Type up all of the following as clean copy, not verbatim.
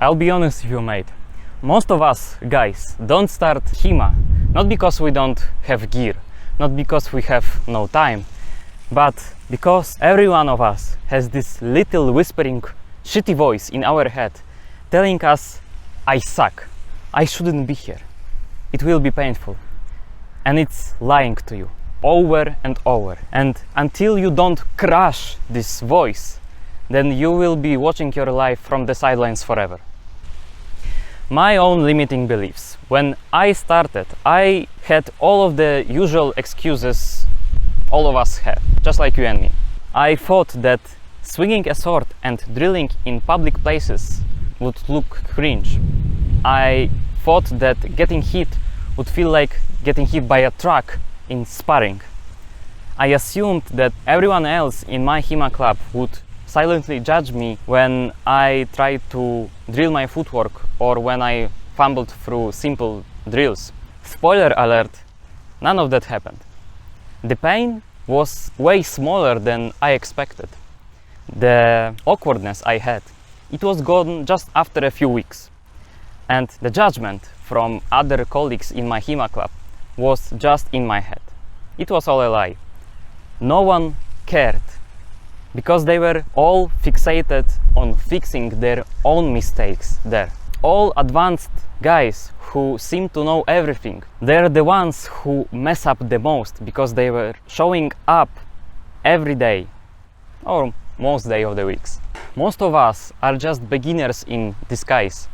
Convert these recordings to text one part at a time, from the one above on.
I'll be honest with you, mate. Most of us guys don't start HEMA, not because we don't have gear, not because we have no time, but because every one of us has this little whispering shitty voice in our head telling us, I suck, I shouldn't be here, it will be painful. And it's lying to you over and over. And until you don't crush this voice, then you will be watching your life from the sidelines forever. My own limiting beliefs. When I started, I had all of the usual excuses all of us have, just like you and me. I thought that swinging a sword and drilling in public places would look cringe. I thought that getting hit would feel like getting hit by a truck in sparring. I assumed that everyone else in my HEMA club would silently judge me when I tried to drill my footwork or when I fumbled through simple drills. Spoiler alert, none of that happened. The pain was way smaller than I expected. The awkwardness I had, it was gone just after a few weeks. And the judgment from other colleagues in my HEMA club was just in my head. It was all a lie. No one cared, because they were all fixated on fixing their own mistakes there. All advanced guys who seem to know everything, they're the ones who mess up the most because they were showing up every day or most day of the weeks. Most of us are just beginners in disguise.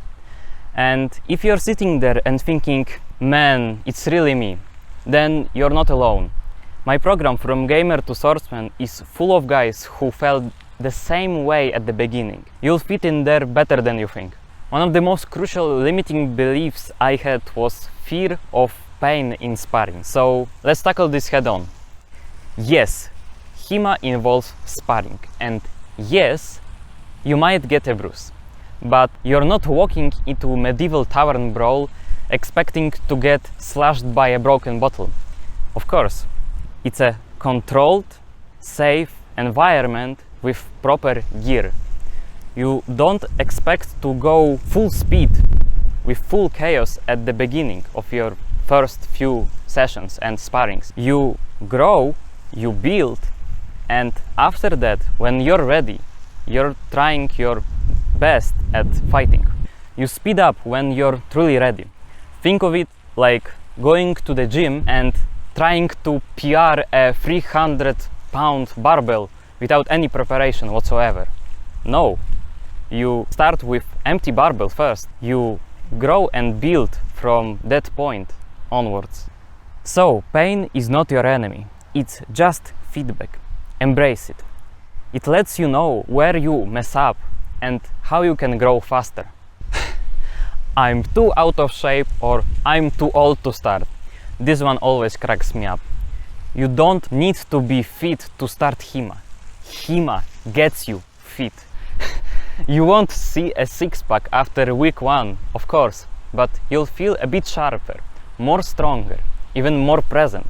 And if you're sitting there and thinking, man, it's really me, then you're not alone. My program From Gamer to Swordsman is full of guys who felt the same way at the beginning. You'll fit in there better than you think. One of the most crucial limiting beliefs I had was fear of pain in sparring. So let's tackle this head on. Yes, HEMA involves sparring, and yes, you might get a bruise. But you're not walking into medieval tavern brawl expecting to get slashed by a broken bottle. Of course, it's a controlled, safe environment with proper gear. You don't expect to go full speed with full chaos at the beginning of your first few sessions and sparrings. You grow, you build, and after that, when you're ready, you're trying your best at fighting. You speed up when you're truly ready. Think of it like going to the gym and trying to PR a 300-pound barbell without any preparation whatsoever. No, you start with empty barbell first. You grow and build from that point onwards. So, pain is not your enemy. It's just feedback. Embrace it. It lets you know where you mess up and how you can grow faster. I'm too out of shape or I'm too old to start. This one always cracks me up. You don't need to be fit to start HEMA. HEMA gets you fit. You won't see a six-pack after week 1, of course, but you'll feel a bit sharper, more stronger, even more present.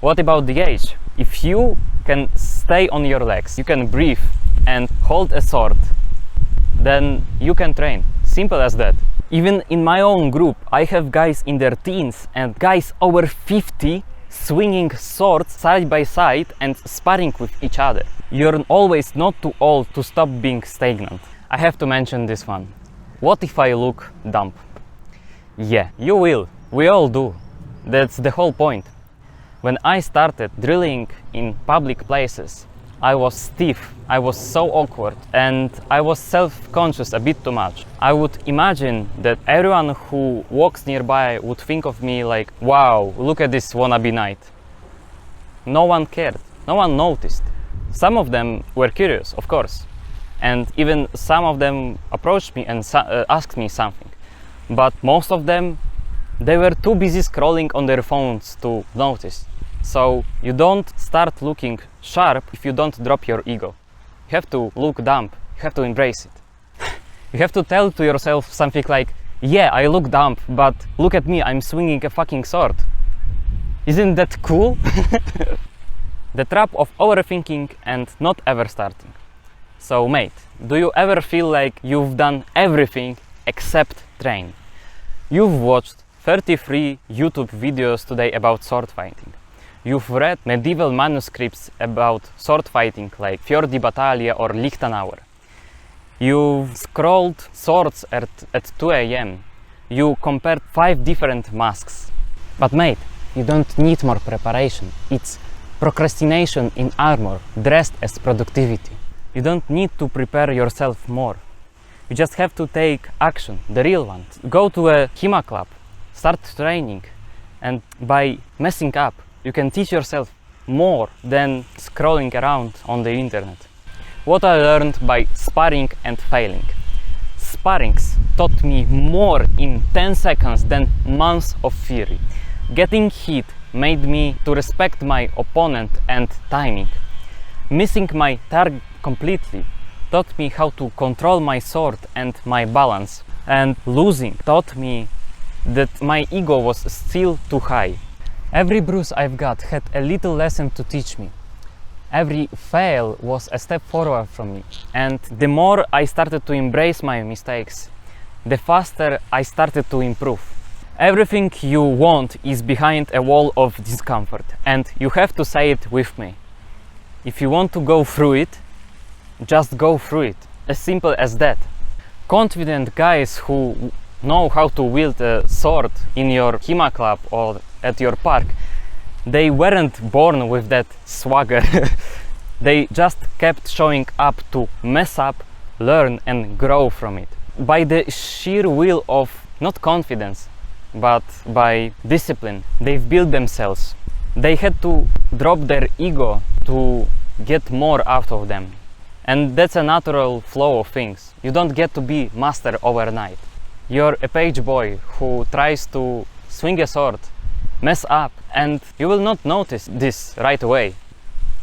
What about the age? If you can stay on your legs, you can breathe and hold a sword, then you can train. Simple as that. Even in my own group, I have guys in their teens and guys over 50 swinging swords side by side and sparring with each other. You're always not too old to stop being stagnant. I have to mention this one. What if I look dumb? Yeah, you will. We all do. That's the whole point. When I started drilling in public places, I was stiff, I was so awkward, and I was self-conscious a bit too much. I would imagine that everyone who walks nearby would think of me like, wow, look at this wannabe knight. No one cared, no one noticed. Some of them were curious, of course, and even some of them approached me and asked me something. But most of them, they were too busy scrolling on their phones to notice. So you don't start looking sharp if you don't drop your ego. You have to look dumb, you have to embrace it. You have to tell to yourself something like, yeah, I look dumb, but look at me, I'm swinging a fucking sword. Isn't that cool? The trap of overthinking and not ever starting. So mate, do you ever feel like you've done everything except train. You've watched 33 YouTube videos today about sword fighting. You've read medieval manuscripts about sword fighting like Fior di Battaglia or Lichtenauer. You've scrolled swords at 2 AM. You compared 5 different masks. But mate, you don't need more preparation. It's procrastination in armor, dressed as productivity. You don't need to prepare yourself more. You just have to take action, the real one. Go to a HEMA club, start training, and by messing up, you can teach yourself more than scrolling around on the internet. What I learned by sparring and failing. Sparrings taught me more in 10 seconds than months of theory. Getting hit made me to respect my opponent and timing. Missing my target completely taught me how to control my sword and my balance. And losing taught me that my ego was still too high. Every bruise I've got had a little lesson to teach me. Every fail was a step forward from me. And the more I started to embrace my mistakes, the faster I started to improve. Everything you want is behind a wall of discomfort, and you have to say it with me. If you want to go through it, just go through it. As simple as that. Confident guys who know how to wield a sword in your HEMA club or at your park, they weren't born with that swagger. They just kept showing up to mess up, learn and grow from it. By the sheer will of not confidence, but by discipline, they've built themselves. They had to drop their ego to get more out of them. And that's a natural flow of things. You don't get to be master overnight. You're a page boy who tries to swing a sword, mess up, and you will not notice this right away.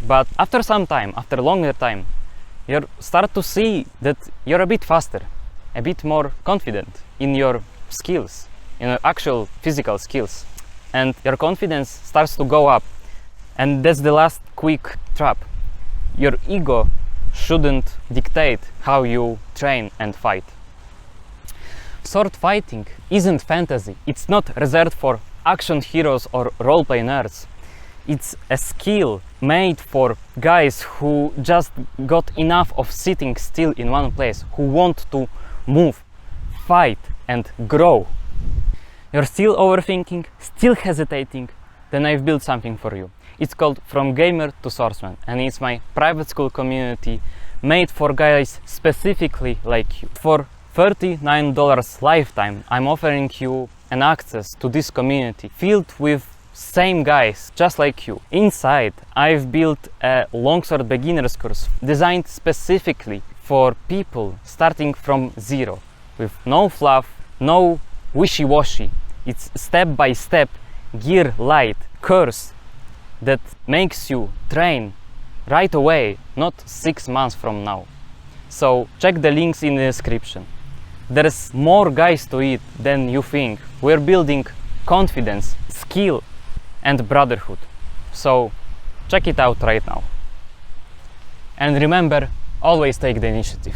But after some time, after a longer time, you start to see that you're a bit faster, a bit more confident in your skills, in your actual physical skills. And your confidence starts to go up. And that's the last quick trap. Your ego shouldn't dictate how you train and fight. Sword fighting isn't fantasy. It's not reserved for action heroes or roleplay nerds. It's a skill made for guys who just got enough of sitting still in one place, who want to move, fight and grow. You're still overthinking, still hesitating? Then I've built something for you. It's called From Gamer to Swordsman, and it's my private school community made for guys specifically like you. For $39 lifetime, I'm offering you an access to this community filled with same guys just like you. Inside, I've built a longsword beginner's course designed specifically for people starting from zero, with no fluff, no wishy-washy. It's step-by-step, gear light course that makes you train right away, not 6 months from now. So check the links in the description. There's more guys to it than you think. We're building confidence, skill and brotherhood. So check it out right now. And remember, always take the initiative.